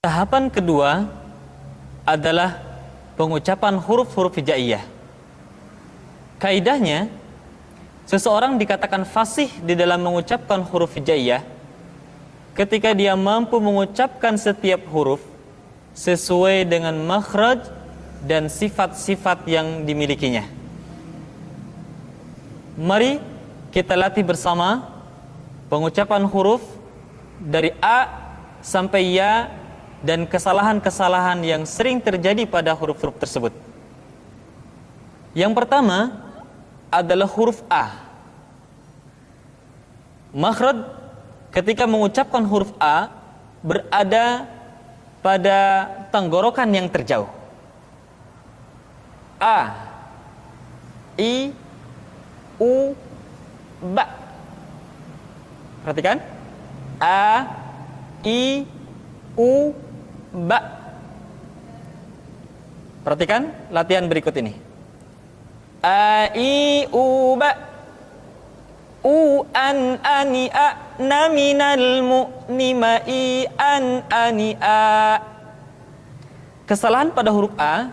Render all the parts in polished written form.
Tahapan kedua adalah pengucapan huruf-huruf hijaiyah. Kaidahnya, seseorang dikatakan fasih di dalam mengucapkan huruf hijaiyah ketika dia mampu mengucapkan setiap huruf sesuai dengan makhraj dan sifat-sifat yang dimilikinya. Mari kita latih bersama pengucapan huruf dari A sampai Ya dan kesalahan-kesalahan yang sering terjadi pada huruf-huruf tersebut. Yang pertama adalah huruf A. Makhraj ketika mengucapkan huruf A berada pada tenggorokan yang terjauh. A, I, U, Ba. Perhatikan. A, I, U, Ba. Perhatikan latihan berikut ini. A, I, U, Ba. U, an, ani, a, na, minal, mu, ni, ma, i, an, ani, a. Kesalahan pada huruf A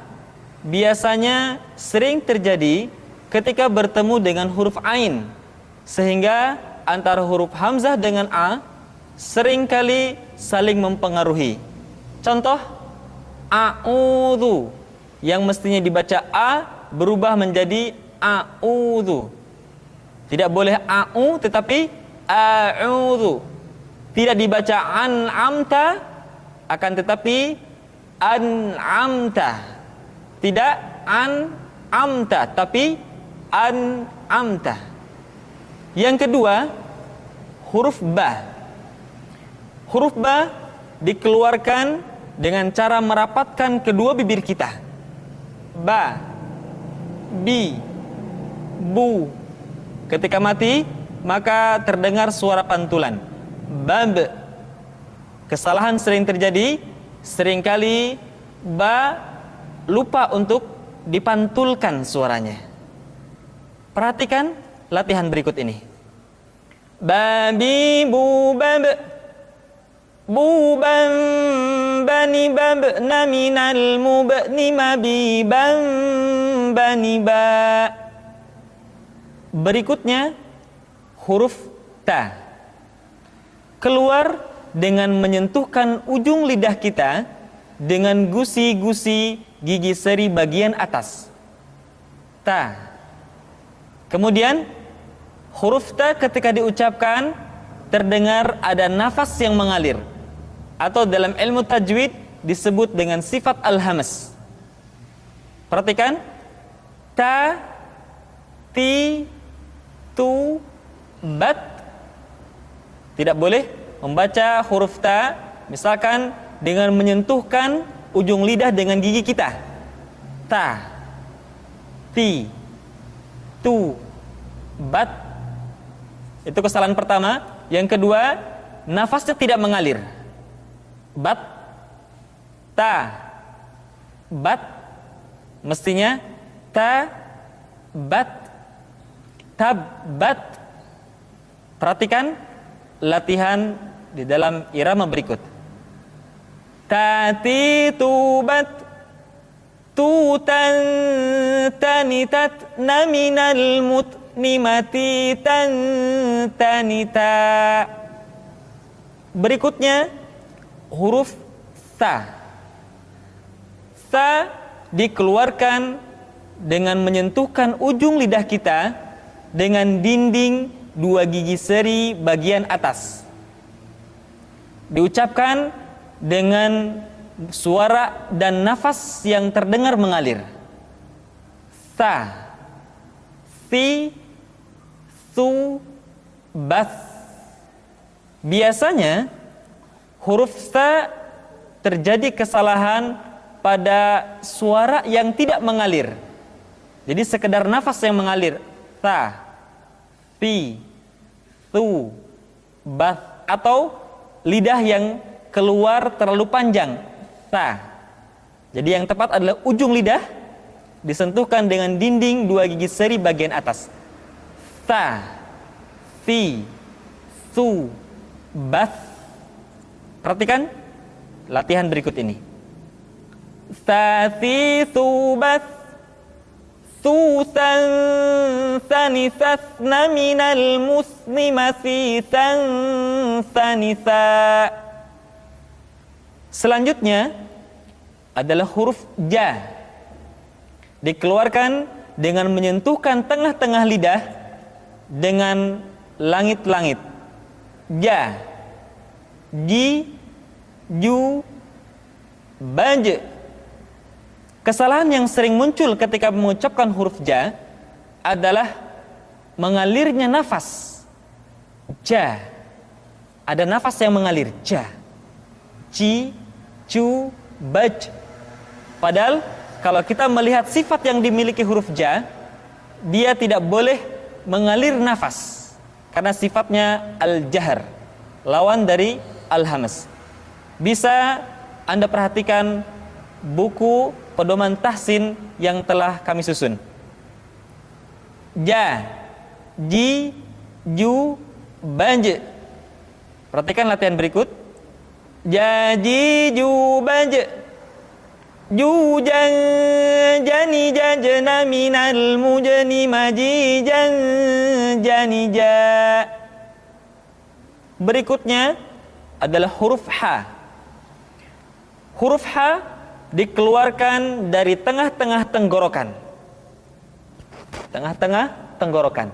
biasanya sering terjadi ketika bertemu dengan huruf Ain, sehingga antara huruf Hamzah dengan A seringkali saling mempengaruhi. Contoh, a'udzu yang mestinya dibaca A berubah menjadi a'udzu. Tidak boleh a'u tetapi a'udzu. Tidak dibaca an'amta akan tetapi an'amta. Tidak an'amta tapi an'amta. Yang kedua, huruf Ba. Huruf Ba dikeluarkan dengan cara merapatkan kedua bibir kita. Ba, Bi, Bu. Ketika mati, maka terdengar suara pantulan. Bab. Kesalahan sering terjadi, seringkali Ba lupa untuk dipantulkan suaranya. Perhatikan latihan berikut ini. Babi, bu, bab. Bu, bam, bani, bab, naminal, mubni, mabi, bam, bani, ba. Berikutnya huruf Ta. Keluar dengan menyentuhkan ujung lidah kita dengan gusi-gusi gigi seri bagian atas. Ta. Kemudian huruf Ta ketika diucapkan terdengar ada nafas yang mengalir, atau dalam ilmu tajwid disebut dengan sifat al-hamas. Perhatikan. Ta, ti, tu, bat. Tidak boleh membaca huruf Ta misalkan dengan menyentuhkan ujung lidah dengan gigi kita. Ta, ti, tu, bat. Itu kesalahan pertama. Yang kedua, nafasnya tidak mengalir. Bat, ta, bat. Mestinya ta, bat, tab, bat. Perhatikan latihan di dalam irama berikut. Tati, tu, bat, tu, tan, tanitat, naminal, mut, nimati, tan, tanita. Berikutnya huruf Sa. Sa dikeluarkan dengan menyentuhkan ujung lidah kita dengan dinding dua gigi seri bagian atas. Diucapkan dengan suara dan nafas yang terdengar mengalir. Sa, si, su, bas. Biasanya huruf Sa terjadi kesalahan pada suara yang tidak mengalir. Jadi sekedar nafas yang mengalir. Sa, si, su, bas. Atau lidah yang keluar terlalu panjang. Sa. Jadi yang tepat adalah ujung lidah disentuhkan dengan dinding dua gigi seri bagian atas. Sa, si, su, bas. Perhatikan latihan berikut ini. Sasi subas susan sanisasna minal muslimasisan sanisa. Selanjutnya adalah huruf ja. Dikeluarkan dengan menyentuhkan tengah-tengah lidah dengan langit-langit. Ja, ji, ju, baj. Kesalahan yang sering muncul ketika mengucapkan huruf ja adalah mengalirnya nafas. Ja, ada nafas yang mengalir. Ja, ji, ju, baj. Padahal kalau kita melihat sifat yang dimiliki huruf ja, dia tidak boleh mengalir nafas karena sifatnya al-jahr, lawan dari al-hamas. Bisa Anda perhatikan buku pedoman tahsin yang telah kami susun. Ja, ji, ju, banj. Perhatikan latihan berikut. Ja, ji, ju, banj. Ju, jan, jani, jajna, minal, mujani, maji, jan, jani, ja. Berikutnya adalah huruf ha. Huruf ha dikeluarkan dari tengah-tengah tenggorokan. Tengah-tengah tenggorokan.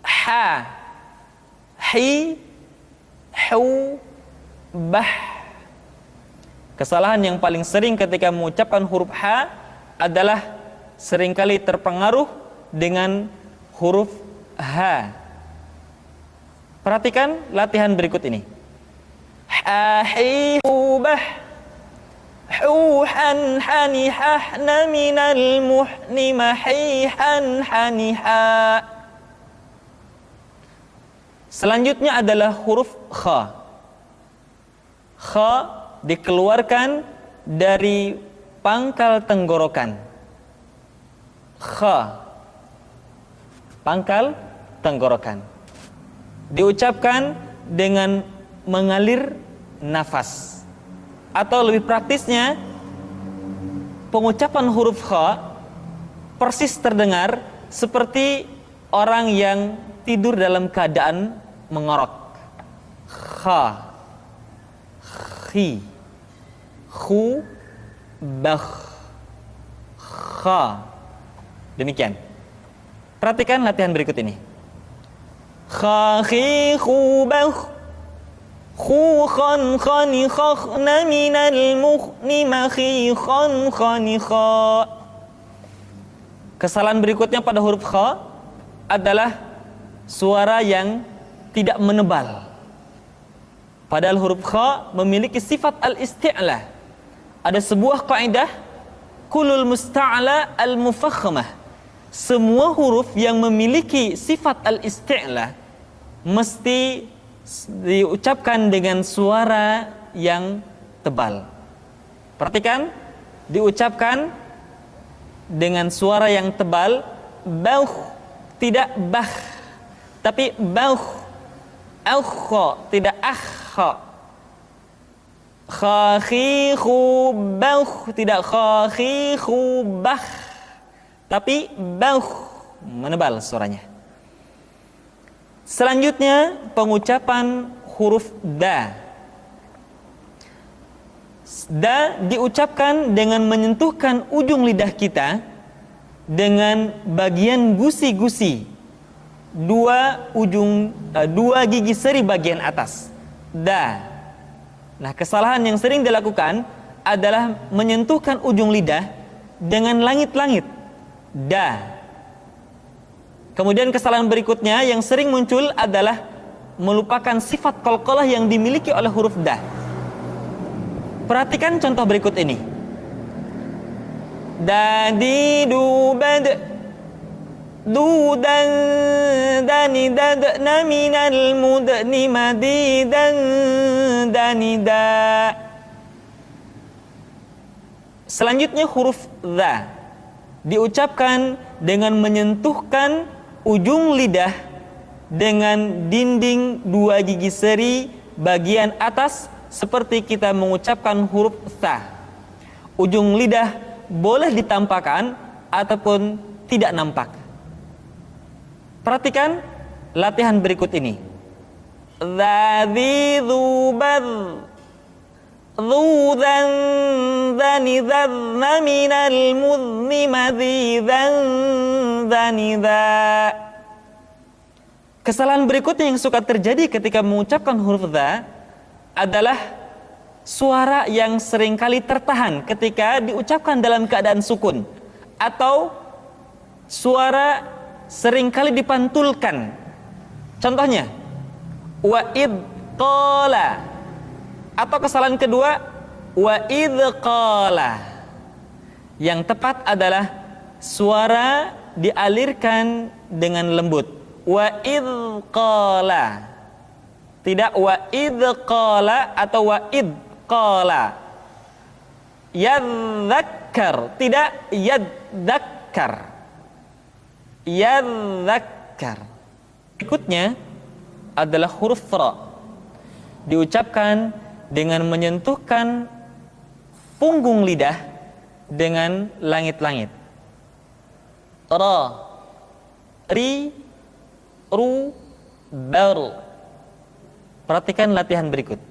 Ha, hi, hu, bah. Kesalahan yang paling sering ketika mengucapkan huruf ha adalah seringkali terpengaruh dengan huruf ha. Perhatikan latihan berikut ini. Ha, hi, hu, bah. Hu, han, hani, hahna, minal, muhni, mahi, han, hani, ha. Selanjutnya adalah huruf kha. Kha dikeluarkan dari pangkal tenggorokan. Kha, pangkal tenggorokan. Diucapkan dengan mengalir nafas. Atau lebih praktisnya, pengucapan huruf kha persis terdengar seperti orang yang tidur dalam keadaan mengorok. Kha, khi, khu, bakh, kha. Demikian. Perhatikan latihan berikut ini. Kha, khi, khu, bakh. Khu, khan, khani, khakhna, minal, mukhni, makhi, khan, khani, kha. Kesalahan berikutnya pada huruf kha adalah suara yang tidak menebal. Padahal huruf kha memiliki sifat al-isti'la. Ada sebuah kaidah, kulul musta'la al-mufakhmah. Semua huruf yang memiliki sifat al-isti'la mesti diucapkan dengan suara yang tebal. Perhatikan, diucapkan dengan suara yang tebal. Bauh, tidak bah, tapi bauh. Aukho, tidak akho. Khakhihu bauh, tidak khakhihu bah, tapi bauh, menebal suaranya. Selanjutnya pengucapan huruf da. Da diucapkan dengan menyentuhkan ujung lidah kita dengan bagian gusi-gusi dua gigi seri bagian atas. Da. Nah, kesalahan yang sering dilakukan adalah menyentuhkan ujung lidah dengan langit-langit. Da. Kemudian kesalahan berikutnya yang sering muncul adalah melupakan sifat qalqalah yang dimiliki oleh huruf da. Perhatikan contoh berikut ini. Dadi, du, bad. Du, dan, dani, dadna, minal, mudni, madi, dan, dani, da. Selanjutnya huruf za. Diucapkan dengan menyentuhkan ujung lidah dengan dinding dua gigi seri bagian atas seperti kita mengucapkan huruf tha. Ujung lidah boleh ditampakkan ataupun tidak nampak. Perhatikan latihan berikut ini. Dzadzi dzubad dzu dzan dzani dzadna minal muzni madzi dzan dzani dza. Kesalahan berikutnya yang suka terjadi ketika mengucapkan huruf dza adalah suara yang seringkali tertahan ketika diucapkan dalam keadaan sukun, atau suara seringkali dipantulkan. Contohnya wa id qala, atau kesalahan kedua wa id qala. Yang tepat adalah suara dialirkan dengan lembut, wa id qala, tidak wa id qala atau wa id qala. Yadzakkar, tidak yadzakkar. Yadzakkar. Berikutnya adalah huruf ra, diucapkan dengan menyentuhkan punggung lidah dengan langit-langit. Ra, ri, ru, bar. Perhatikan latihan berikut.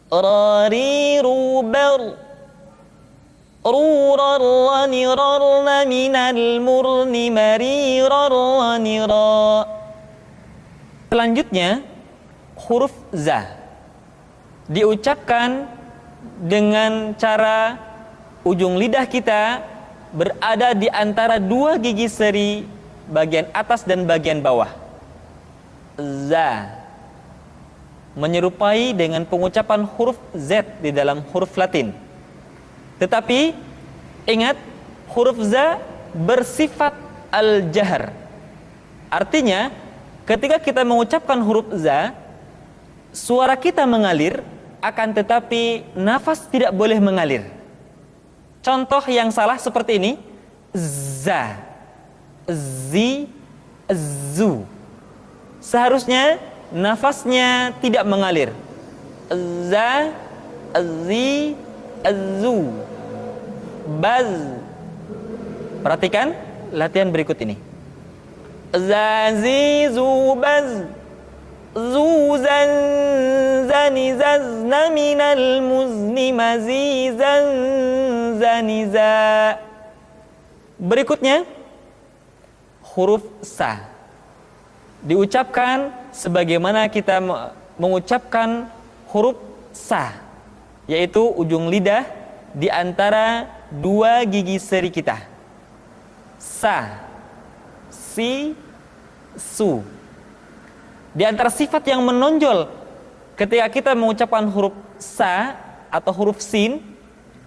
Ra, ri, ru, bar. Ru, ra, ra, ni, ra, na, minal murni, mari, ra, ra, ni, ra. Selanjutnya huruf za, diucapkan dengan cara ujung lidah kita berada di antara dua gigi seri bagian atas dan bagian bawah. Za, menyerupai dengan pengucapan huruf Z di dalam huruf Latin. Tetapi ingat, huruf za bersifat al-jahr. Artinya ketika kita mengucapkan huruf za, suara kita mengalir, akan tetapi nafas tidak boleh mengalir. Contoh yang salah seperti ini: za, zi, zu. Seharusnya nafasnya tidak mengalir. Za, zi, zu, baz. Perhatikan latihan berikut ini. Zazi, zubaz, zuzan, zani, zazna, minal muzni, mazizan, zaniza. Berikutnya huruf sa, diucapkan sebagaimana kita mengucapkan huruf sa, yaitu ujung lidah di antara dua gigi seri kita. Sa, si, su. Di antara sifat yang menonjol ketika kita mengucapkan huruf sa atau huruf sin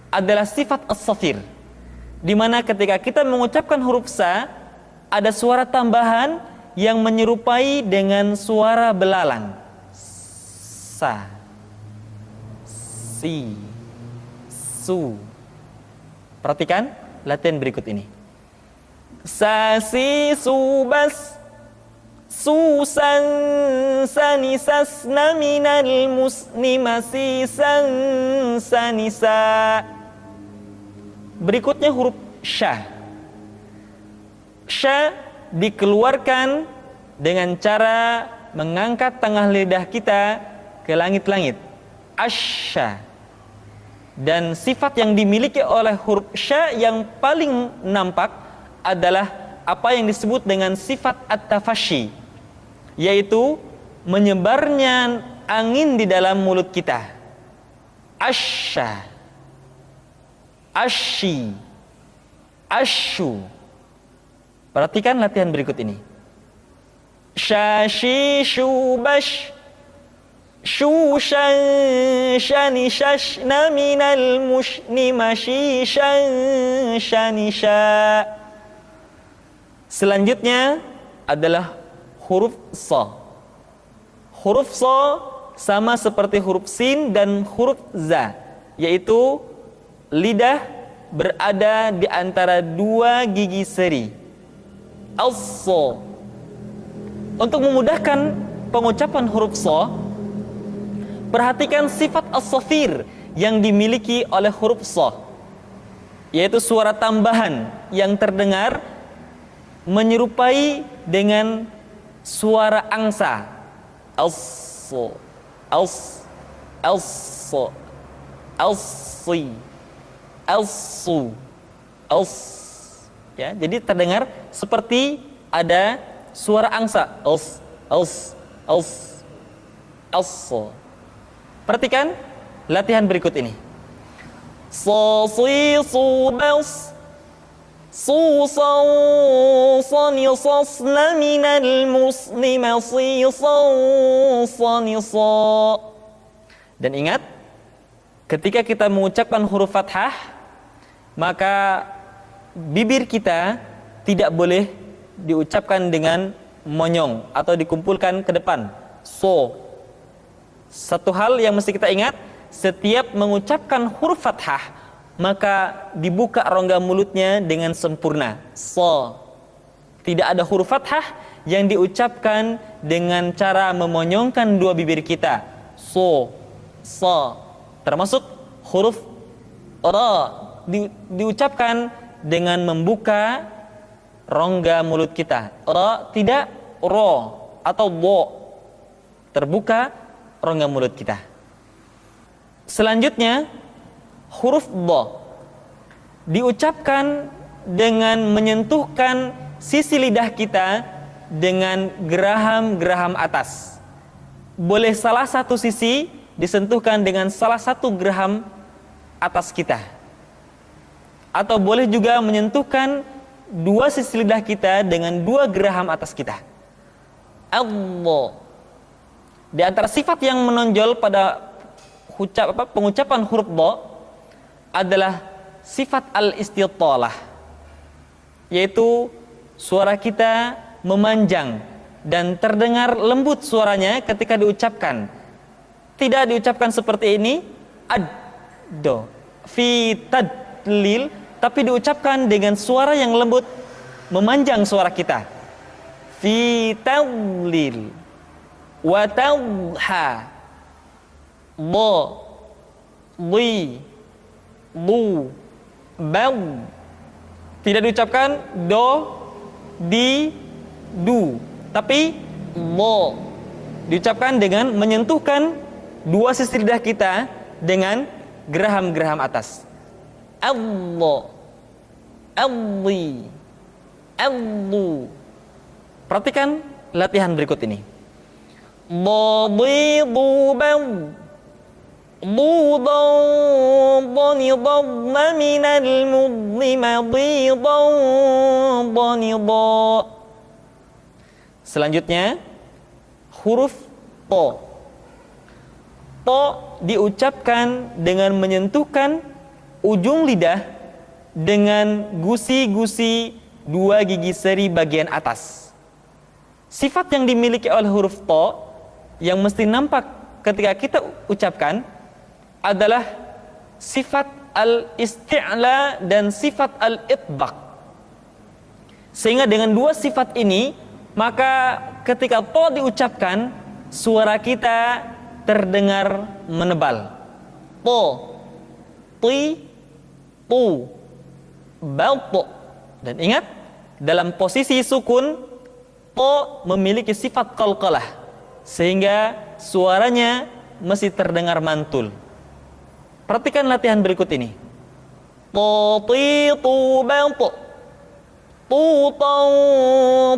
adalah sifat as-safir, di mana ketika kita mengucapkan huruf sa ada suara tambahan yang menyerupai dengan suara belalang. Sa, si, su. Perhatikan latihan berikut ini. Sa, si, su, bas, susan, sanisasna, minal musni, masisan, sanisa. Berikutnya huruf sya. Sya dikeluarkan dengan cara mengangkat tengah lidah kita ke langit-langit. Asya. Dan sifat yang dimiliki oleh huruf sya yang paling nampak adalah apa yang disebut dengan sifat at-tafashi, yaitu menyebarnya angin di dalam mulut kita. Asya, asyi, asyu. Perhatikan latihan berikut ini. Syashi, syubash, syushan, shani, shashna, minal mushni, mashishan, shanisha. Selanjutnya adalah huruf sa. Huruf sa sama seperti huruf sin dan huruf za, yaitu lidah berada di antara dua gigi seri. As-sa. Untuk memudahkan pengucapan huruf sa, Perhatikan sifat as-safir yang dimiliki oleh huruf sha, yaitu suara tambahan yang terdengar menyerupai dengan suara angsa. As-so, as-so, as-si, as-su, as. Ya, jadi terdengar seperti ada suara angsa. As, as, as, as. Perhatikan latihan berikut ini. Sa, si, su, bas, su, sa, sa, ni, sas, la, minal, muslim, si, sa, ni, sa. Dan ingat, ketika kita mengucapkan huruf fathah, maka bibir kita tidak boleh diucapkan dengan monyong atau dikumpulkan ke depan. So, satu hal yang mesti kita ingat, setiap mengucapkan huruf fathah, maka dibuka rongga mulutnya dengan sempurna. So, tidak ada huruf fathah yang diucapkan dengan cara memonyongkan dua bibir kita. So, so, termasuk huruf ra diucapkan dengan membuka rongga mulut kita. Ra tidak ro atau bo, terbuka rongga mulut kita. Selanjutnya huruf do diucapkan dengan menyentuhkan sisi lidah kita dengan geraham-geraham atas. Boleh salah satu sisi disentuhkan dengan salah satu geraham atas kita, atau boleh juga menyentuhkan dua sisi lidah kita dengan dua geraham atas kita. Allah. Di antara sifat yang menonjol pada pengucapan huruf do adalah sifat al-istitalah, yaitu suara kita memanjang dan terdengar lembut suaranya ketika diucapkan. Tidak diucapkan seperti ini, ad-do, fi tadlil, tapi diucapkan dengan suara yang lembut, memanjang suara kita. Fi tadlil wa tadha, do, di, du, bal. Tidak diucapkan do, di, du, tapi do. Diucapkan dengan menyentuhkan dua sisi lidah kita dengan geraham-geraham atas. Allah, alli, allu. Perhatikan latihan berikut ini. Dadi, duban, dudan, danidan, minal mudlima, didan, danidan. Selanjutnya huruf to. To diucapkan dengan menyentuhkan ujung lidah dengan gusi-gusi dua gigi seri bagian atas. Sifat yang dimiliki oleh huruf to yang mesti nampak ketika kita ucapkan adalah sifat al-isti'la dan sifat al-itbaq. Sehingga dengan dua sifat ini, maka ketika to diucapkan, suara kita terdengar menebal. To, ti, tu, balto. Dan ingat, dalam posisi sukun, to memiliki sifat qalqalah, sehingga suaranya mesti terdengar mantul. Perhatikan latihan berikut ini. To, ti, tu, balto. Tu, tau,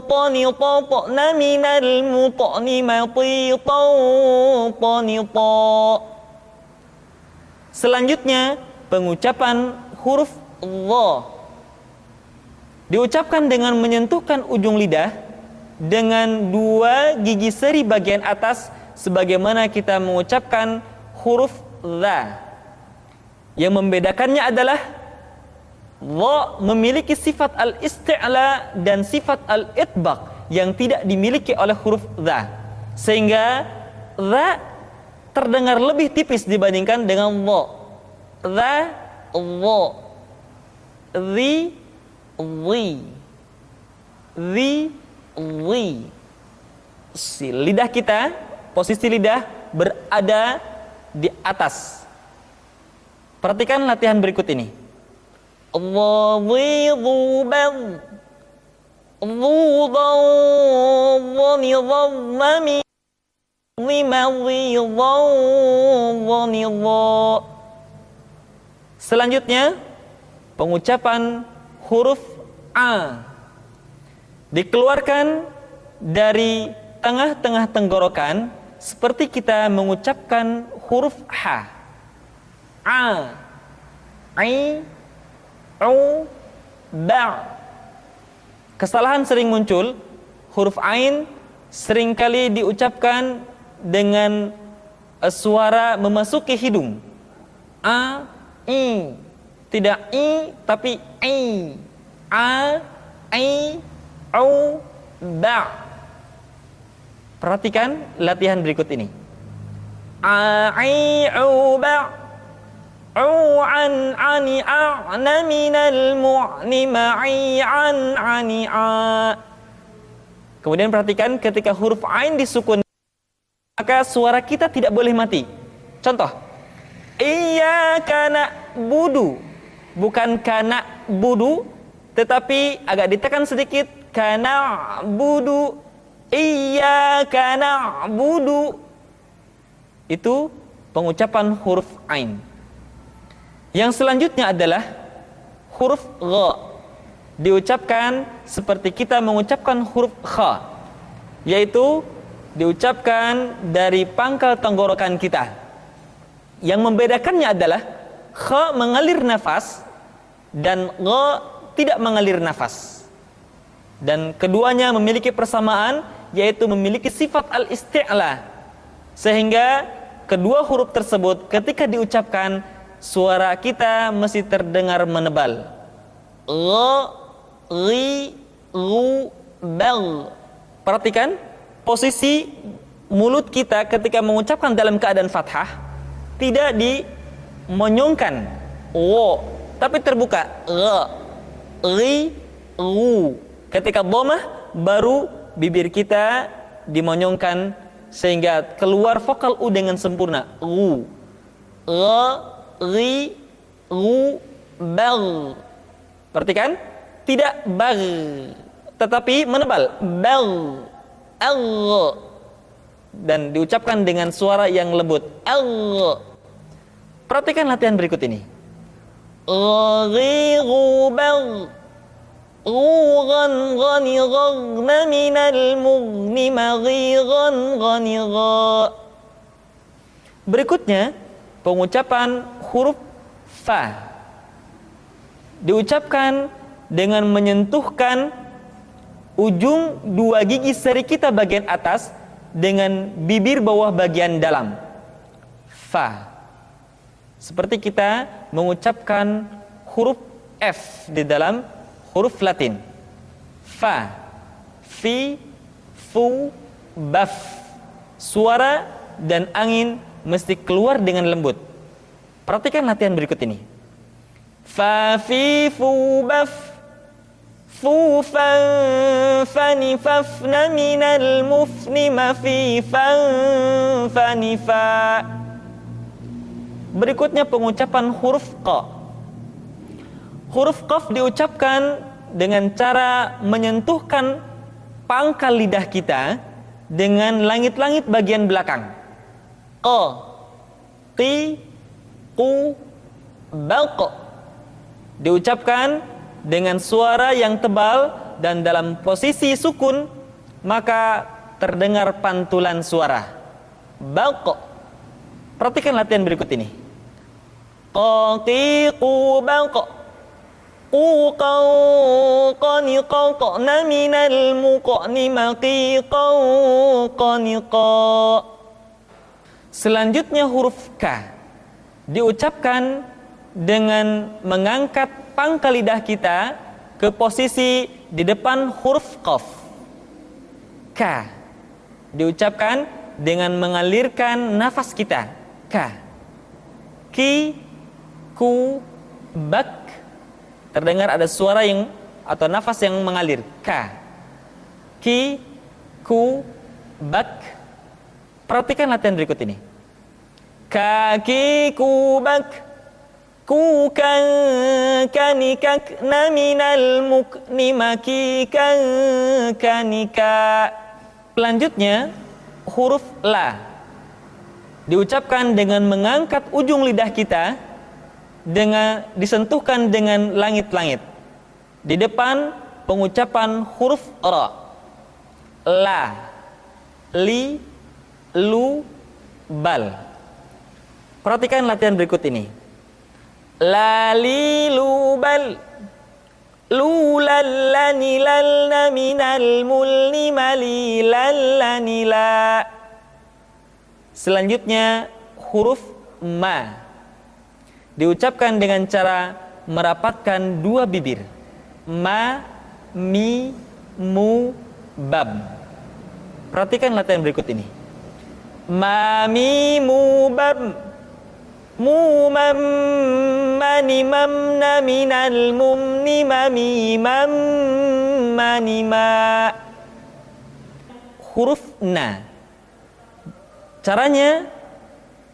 tani, tau, na, minal, mutani, mati, tau, tani, tau. Selanjutnya, pengucapan huruf dha diucapkan dengan menyentuhkan ujung lidah dengan dua gigi seri bagian atas sebagaimana kita mengucapkan huruf dha. Yang membedakannya adalah dha memiliki sifat al-isti'la dan sifat al-itbaq yang tidak dimiliki oleh huruf dha, sehingga dha terdengar lebih tipis dibandingkan dengan dha. Dha, dha, dhi, dhi, dhi, dhi. Lidah kita, posisi lidah berada di atas. Perhatikan latihan berikut ini. Dhi-dhu-bad dhu-dha-dha-ni-dha-dha-mi dhi-ma-dhi-dha-dha-ni-dha. Selanjutnya pengucapan huruf A dikeluarkan dari tengah-tengah tenggorokan seperti kita mengucapkan huruf H. A, I, U, Ba. Kesalahan sering muncul. Huruf Ain seringkali diucapkan dengan suara memasuki hidung. A, I. Tidak I, tapi I. A, I, U, Ba. Perhatikan latihan berikut ini. A, I, U, Ba. An ani a'na minal mu'ni ma'i an ani a. Kemudian perhatikan ketika huruf Ain disukun, maka suara kita tidak boleh mati. Contoh, iyyaka na'budu, bukan kana budu, tetapi agak ditekan sedikit, kana budu, iyyaka na'budu. Itu pengucapan huruf Ain. Yang selanjutnya adalah huruf Gha. Diucapkan seperti kita mengucapkan huruf Kha, yaitu diucapkan dari pangkal tenggorokan kita. Yang membedakannya adalah Kha mengalir nafas dan Gha tidak mengalir nafas. Dan keduanya memiliki persamaan, yaitu memiliki sifat al-isti'la. Sehingga kedua huruf tersebut ketika diucapkan, suara kita mesti terdengar menebal. Gha, ri, ru, bal. Perhatikan posisi mulut kita ketika mengucapkan dalam keadaan fathah, tidak dimonyongkan, wo, tapi terbuka. Gha, ri, ru. Ketika dhammah, baru bibir kita dimonyongkan sehingga keluar vokal u dengan sempurna. Ru, gha, ri, ru, bal. Perhatikan, tidak bal, tetapi menebal. Bal, al, dan diucapkan dengan suara yang lembut. Al. Perhatikan latihan berikut ini. Ri, ru, bal. Ghan, ghani, ghagna minal mughni maghiran, ghani, gha. Berikutnya pengucapan huruf Fa. Diucapkan dengan menyentuhkan ujung dua gigi seri kita bagian atas dengan bibir bawah bagian dalam. Fa. Seperti kita mengucapkan huruf F di dalam huruf Latin. Fa, fi, fu, baf. Suara dan angin mesti keluar dengan lembut. Perhatikan latihan berikut ini. Fa, fi, fu, baf. Fu, fan, fani, fafna, minal mufni, ma, fi, fan, fani, fa. Berikutnya pengucapan huruf Qa. Huruf Qaf diucapkan dengan cara menyentuhkan pangkal lidah kita dengan langit-langit bagian belakang. Qa, qi, qu, balq. Diucapkan dengan suara yang tebal dan dalam posisi sukun, maka terdengar pantulan suara. Balq. Perhatikan latihan berikut ini. Qa, qi, qu, balq. Selanjutnya huruf K diucapkan dengan mengangkat pangkal lidah kita ke posisi di depan huruf Qaf. K diucapkan dengan mengalirkan nafas kita. K, ki, ku, bak. Terdengar ada suara yang atau nafas yang mengalir. Ka, ki, ku, bak. Perhatikan latihan berikut ini. Kaki kubak, kukan kanikak naminal mukni makikan kanika. Selanjutnya huruf la diucapkan dengan mengangkat ujung lidah kita, dengan disentuhkan dengan langit-langit. Di depan pengucapan huruf ra. La, li, lu, bal. Perhatikan latihan berikut ini. La, li, lu, bal. Lu, lallani, lalna, minal, mulni, mali, lallani, la. Selanjutnya huruf ma diucapkan dengan cara merapatkan dua bibir. Ma, mi, mu, bab. Perhatikan latihan berikut ini. Ma, mi, mu, bab. Mu, mam, mani, mamna, minal, mumni, mami, mam, mani, ma. Huruf na. Caranya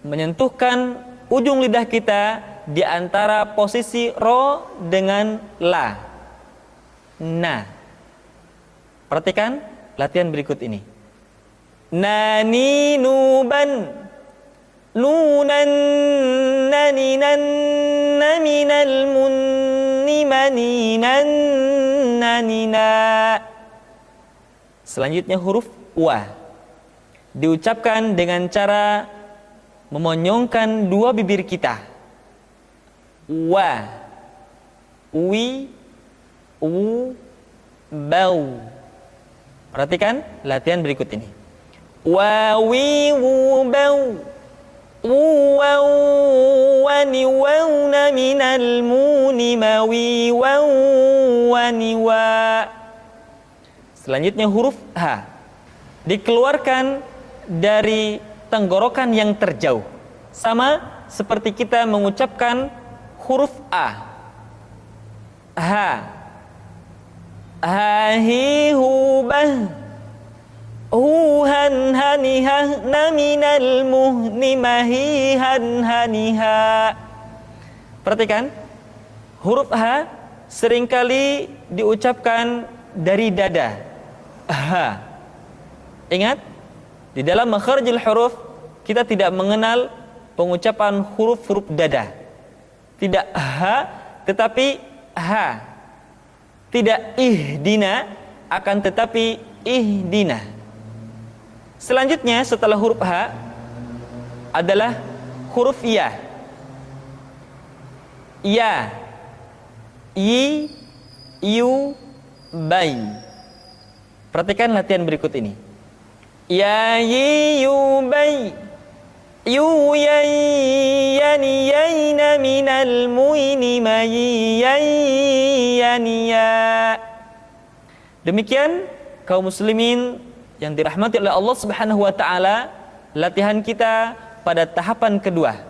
menyentuhkan ujung lidah kita di antara posisi ro dengan la. Na. Perhatikan latihan berikut ini. Nani, nuban, nunan, naninan, naminal, munni, maninan, nanina. Selanjutnya huruf wa diucapkan dengan cara memonyongkan dua bibir kita. Wa, wi, u, bau. Perhatikan latihan berikut ini. Wa, wi, wu, bau. Wu, waw, wani, wawna, minal, muni, mawi, waw, wani, wa. Selanjutnya huruf ha dikeluarkan dari tenggorokan yang terjauh, sama seperti kita mengucapkan huruf a. Ha, ha, hi, hu, bah, hu, han, hanihah, naminal, muhni, mahi, han, haniha. Perhatikan huruf ha seringkali diucapkan dari dada. Ha. Ingat, di dalam makharijul huruf kita tidak mengenal pengucapan huruf-huruf dada. Tidak ha, tetapi ha. Tidak ihdina, akan tetapi ihdina. Selanjutnya setelah huruf ha adalah huruf ya. Ya, yi, yu, bai. Perhatikan latihan berikut ini. Ya, yi, yu, bai. Yu, yai, yani, yaina, minal, muini, mayi, yai, yani, ya. Demikian kaum muslimin yang dirahmati oleh Allah Subhanahu wa taala, latihan kita pada tahapan kedua.